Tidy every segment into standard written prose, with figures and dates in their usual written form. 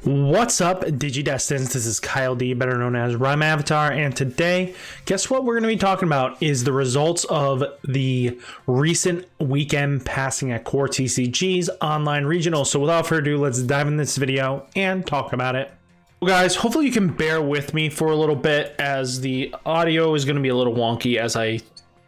What's up, Digidestins? This is Kyle D, better known as RideMyAvatar, and today, guess what we're going to be talking about is the results of the recent weekend passing at CoreTcg's online regional. So without further ado, let's dive in this video and talk about it. Well, guys, hopefully you can bear with me for a little bit as the audio is going to be a little wonky as I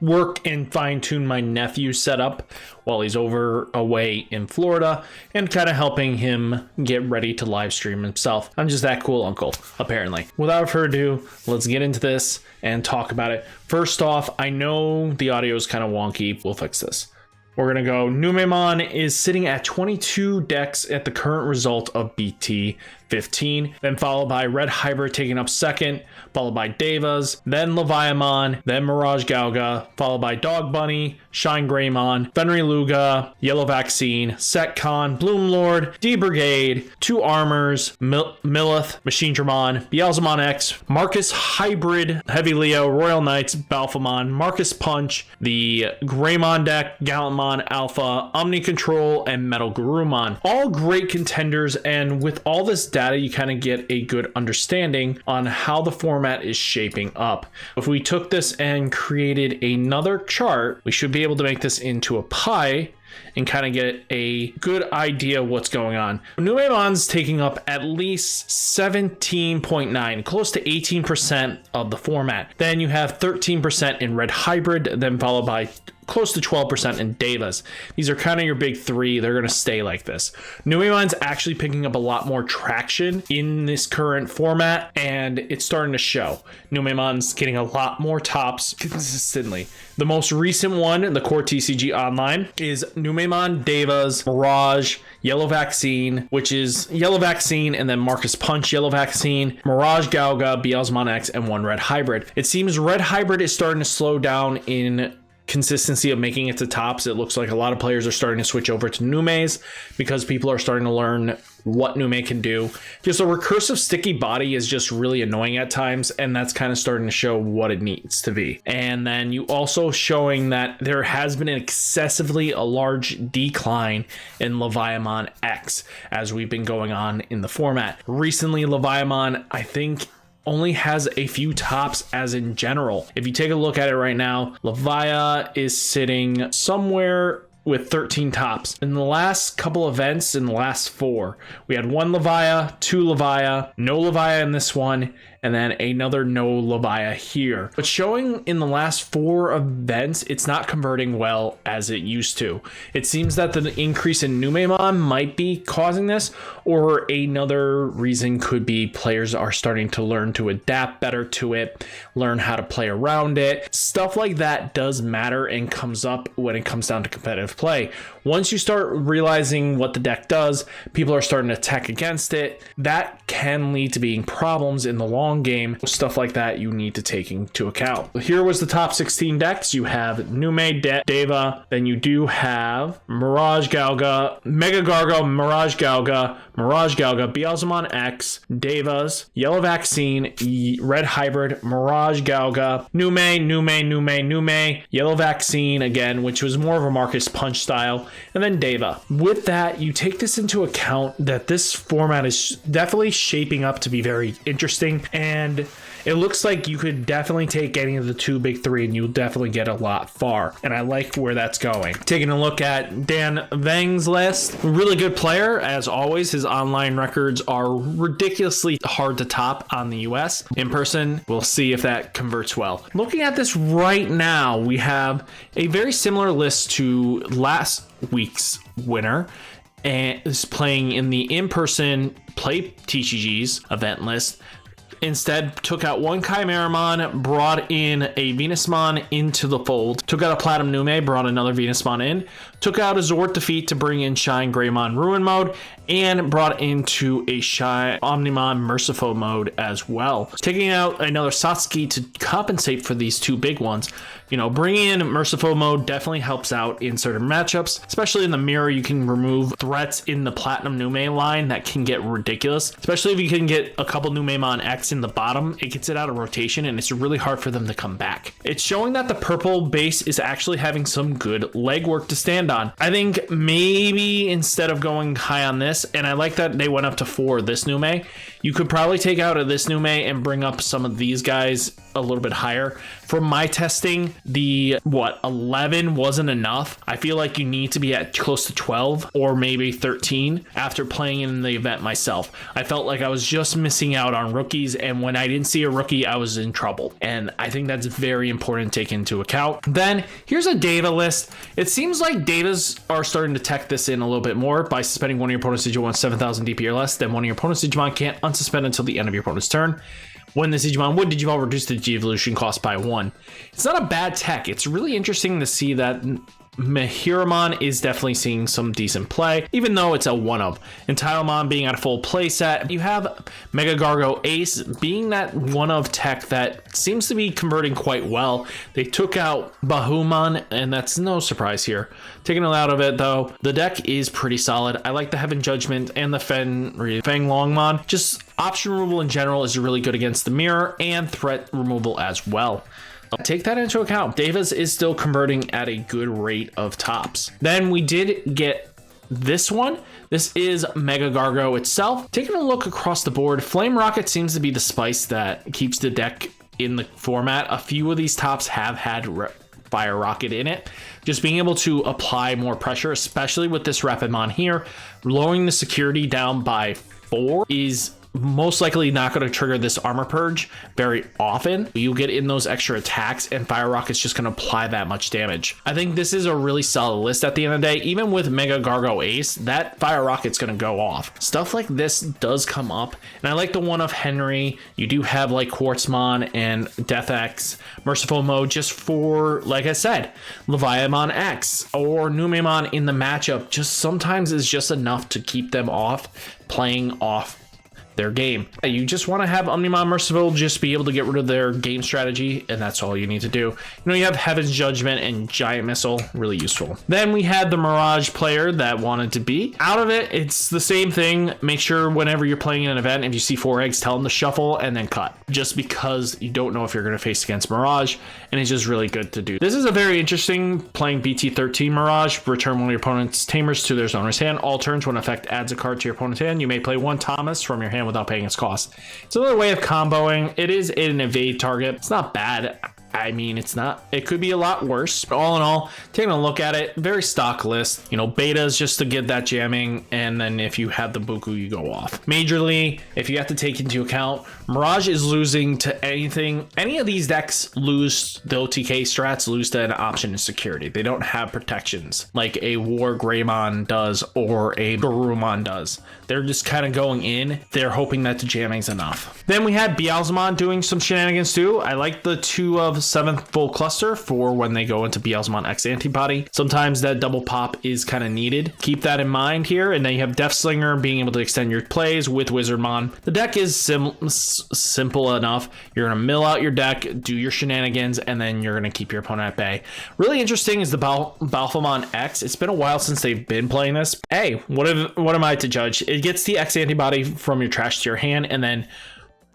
work and fine-tune my nephew's setup while he's away in Florida and kind of helping him get ready to live stream himself. I'm just that cool uncle, apparently. Without further ado, let's get into this and talk about it. First off, I know the audio is kind of wonky. We'll fix this. We're going to go. Mayons is sitting at 22 decks at the current result of BT-15, then followed by Red Hybrid taking up second, followed by Devas, then Leviamon, then Mirage Galga, followed by Dog Bunny, Shine Greymon, Fenry Luga, Yellow Vaccine, Setcon, Bloom Lord, D Brigade, Two Armors, Millith, Machine Dramon, Beelzemon X, Marcus Hybrid, Heavy Leo, Royal Knights, Balfamon, Marcus Punch, the Greymon deck, Gallantmon Alpha, Omni Control, and Metal Garurumon. All great contenders, and with all this data, you kind of get a good understanding on how the format is shaping up. If we took this and created another chart, we should be able to make this into a pie and kind of get a good idea of what's going on. Mayons taking up at least 17.9, close to 18% of the format. Then you have 13% in Red Hybrid, then followed by close to 12% in Devas. These are kind of your big three. They're going to stay like this. Mayons actually picking up a lot more traction in this current format, and it's starting to show. Mayons getting a lot more tops consistently. The most recent one, the CoreTcg Online, is Mayons, Devas, Mirage, Yellow Vaccine, which is Yellow Vaccine, and then Marcus Punch, Yellow Vaccine, Mirage Galga, Beelzemon X, and one Red Hybrid. It seems Red Hybrid is starting to slow down in consistency of making it to tops. It looks like a lot of players are starting to switch over to Numes because people are starting to learn what Nume can do. Just a recursive sticky body is just really annoying at times, and that's kind of starting to show what it needs to be. And then you also showing that there has been an excessively a large decline in Leviamon X as we've been going on in the format. Recently, Leviamon, I think, only has a few tops as in general. If you take a look at it right now, Levia is sitting somewhere with 13 tops. In the last couple events, in the last four, we had one Levia, two Levia, no Levia in this one, and then another no Levia here. But showing in the last four events, it's not converting well as it used to. It seems that the increase in Mayons might be causing this, or another reason could be players are starting to learn to adapt better to it, learn how to play around it. Stuff like that does matter and comes up when it comes down to competitive play. Once you start realizing what the deck does, people are starting to attack against it. That can lead to being problems in the long game. Stuff like that you need to take into account. Here was the top 16 decks. You have Nume, Deva, then you do have Mirage Galga, Mega Gargo, Mirage Galga, Beelzemon X, Devas, Yellow Vaccine, Red Hybrid, Mirage Galga, Nume, Yellow Vaccine again, which was more of a Marcus Punch style, and then Deva. With that, you take this into account that this format is definitely shaping up to be very interesting, and it looks like you could definitely take any of the two big three and you'll definitely get a lot far. And I like where that's going. Taking a look at Dan Vang's list, really good player as always. His online records are ridiculously hard to top on the US. In person, we'll see if that converts well. Looking at this right now, we have a very similar list to last week's winner, and is playing in the in-person Play TCG's event list. Instead, took out one Chimeramon, brought in a Venusmon into the fold, took out a Platinum Nume, brought another Venusmon in, took out a Zord Defeat to bring in Shine Greymon Ruin mode, and brought into a Shine Omnimon Merciful mode as well. Taking out another Satsuki to compensate for these two big ones. You know, bringing in Merciful mode definitely helps out in certain matchups, especially in the mirror. You can remove threats in the Platinum Nume line that can get ridiculous, especially if you can get a couple Numemon X in the bottom. It gets it out of rotation and it's really hard for them to come back. It's showing that the purple base is actually having some good legwork to stand land on. I think maybe instead of going high on this, and I like that they went up to 4 this new May, you could probably take out of this new May and bring up some of these guys a little bit higher. From my testing, the 11 wasn't enough. I feel like you need to be at close to 12 or maybe 13 after playing in the event myself. I felt like I was just missing out on rookies, and when I didn't see a rookie, I was in trouble. And I think that's very important to take into account. Then here's a data list. It seems like datas are starting to tech this in a little bit more by suspending one of your opponent's Digimon 7,000 DP or less. Then one of your opponent's Digimon can't unsuspend until the end of your opponent's turn. When this Digimon would Digivolve, reduce the Digivolution cost by 1. It's not a bad tech. It's really interesting to see that Mihiramon is definitely seeing some decent play, even though it's a 1-up. And Tilemon being at a full play set. You have Mega Gargo Ace being that 1-of tech that seems to be converting quite well. They took out Bahumon, and that's no surprise here. Taking it out of it, though, the deck is pretty solid. I like the Heaven Judgment and the Fang Longmon. Just option removal in general is really good against the mirror, and threat removal as well. Take that into account. Davis is still converting at a good rate of tops. Then we did get this one. This is Mega Gargo itself. Taking a look across the board, Flame Rocket seems to be the spice that keeps the deck in the format. A few of these tops have had Fire Rocket in it. Just being able to apply more pressure, especially with this Rapidmon here, lowering the security down by 4 is most likely not going to trigger this armor purge very often. You get in those extra attacks and Fire Rocket's just going to apply that much damage. I think this is a really solid list at the end of the day. Even with Mega Gargo Ace, that Fire Rocket's going to go off. Stuff like this does come up, and I like the one of Henry. You do have like Quartzmon and Death X, Merciful Mode just for, like I said, Leviathan X or Numemon in the matchup. Just sometimes is just enough to keep them off playing off their game. You just want to have Omnimon Merciful just be able to get rid of their game strategy, and that's all you need to do. You know, you have Heaven's Judgment and Giant Missile, really useful. Then we had the Mirage player that wanted to be out of it. It's the same thing. Make sure whenever you're playing an event, if you see 4 eggs, tell them to shuffle and then cut, just because you don't know if you're going to face against Mirage, and it's just really good to do. This is a very interesting playing BT-15 Mirage. Return one of your opponent's Tamers to their owner's hand. All turns when effect adds a card to your opponent's hand. You may play 1 Thomas from your hand without paying its cost. It's another way of comboing. It is an evade target. It's not bad. I mean, it's not, it could be a lot worse, but all in all, taking a look at it, very stock list. You know, betas just to get that jamming, and then if you have the Buku, you go off. Majorly, if you have to take into account, Mirage is losing to anything. Any of these decks lose, the OTK strats lose to an option in security. They don't have protections like a War Greymon does or a Garurumon does. They're just kind of going in. They're hoping that the jamming's enough. Then we had Beelzemon doing some shenanigans too. I like the 2 of 7th full cluster for when they go into Beelzemon X antibody. Sometimes that double pop is kind of needed. Keep that in mind here. And then you have Deathslinger being able to extend your plays with Wizardmon. The deck is simple enough. You're going to mill out your deck, do your shenanigans, and then you're going to keep your opponent at bay. Really interesting is the Balphamon X. It's been a while since they've been playing this. Hey, what am I to judge? It gets the X antibody from your trash to your hand, and then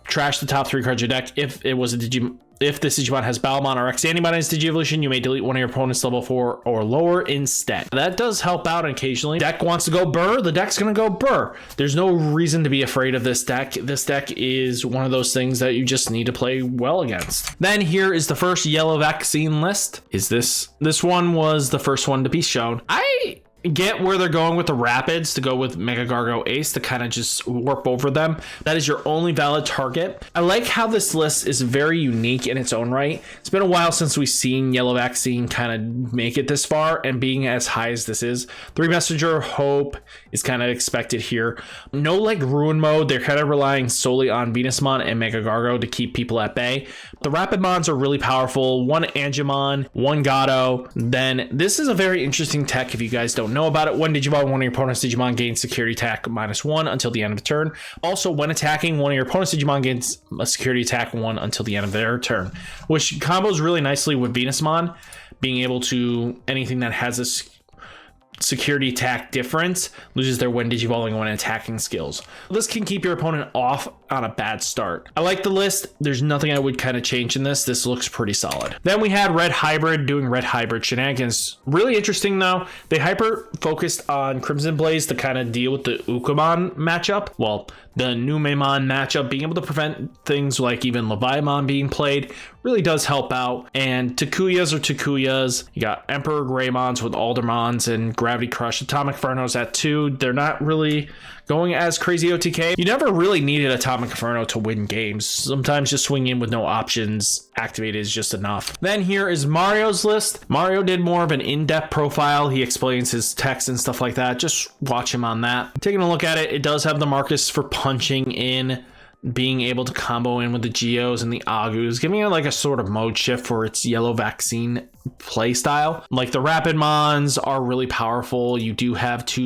trash the top 3 cards of your deck. If it was a Digimon, if this Digimon has Balmon or X antibody in its Digievolution, you may delete one of your opponent's level 4 or lower instead. That does help out occasionally. Deck wants to go burr, the deck's gonna go burr. There's no reason to be afraid of this deck. This deck is one of those things that you just need to play well against. Then here is the first yellow vaccine list. This one was the first one to be shown. I get where they're going with the Rapids to go with Mega Gargo Ace to kind of just warp over them. That is your only valid target. I like how this list is very unique in its own right. It's been a while since we've seen Yellow Vaccine kind of make it this far, and being as high as this is. 3 Messenger Hope is kind of expected here. No like Ruin Mode. They're kind of relying solely on Venusmon and Mega Gargo to keep people at bay. The Rapidmons are really powerful. 1 Angemon, 1 Gato. Then this is a very interesting tech if you guys don't know about it. When Digivolve one of your opponent's Digimon gains security attack -1 until the end of the turn. Also, when attacking, one of your opponent's Digimon gains a security attack 1 until the end of their turn, which combos really nicely with Venusmon being able to anything that has this security attack difference, loses their when digivolving when attacking skills. This can keep your opponent off on a bad start. I like the list. There's nothing I would kind of change in this. This looks pretty solid. Then we had Red Hybrid doing Red Hybrid shenanigans. Really interesting though. They hyper focused on Crimson Blaze to kind of deal with the Ukamon matchup. Well, the Numemon matchup, being able to prevent things like even Leviamon being played really does help out. And Takuyas are Takuyas. You got Emperor Greymons with Aldermons and Gravity Crush. Atomic Infernos at 2. They're not really going as crazy OTK. You never really needed Atomic Inferno to win games. Sometimes just swinging in with no options activated is just enough. Then here is Mario's list. Mario did more of an in-depth profile. He explains his text and stuff like that. Just watch him on that. Taking a look at it, it does have the Marcus for punching in, being able to combo in with the Geos and the Agus, giving it like a sort of mode shift for its yellow vaccine playstyle. Like the Rapid Mons are really powerful. You do have 2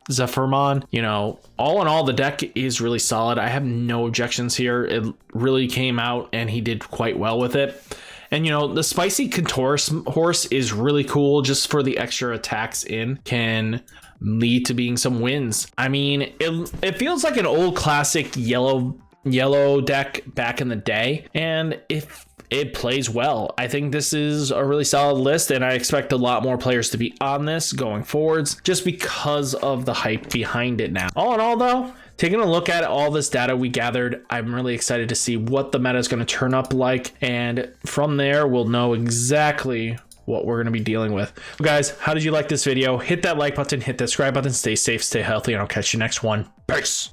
Zephyrmon. You know, all in all, the deck is really solid. I have no objections here. It really came out and he did quite well with it. And you know, the Spicy Contorus horse is really cool. Just for the extra attacks in can lead to being some wins. I mean, it feels like an old classic yellow deck back in the day, and if it plays well, I think this is a really solid list, and I expect a lot more players to be on this going forwards just because of the hype behind it now. All in all though, taking a look at all this data we gathered, I'm really excited to see what the meta is going to turn up like, and from there we'll know exactly what we're going to be dealing with. So guys, how did you like this video? Hit that like button, hit that subscribe button, stay safe, stay healthy, and I'll catch you next one. Peace.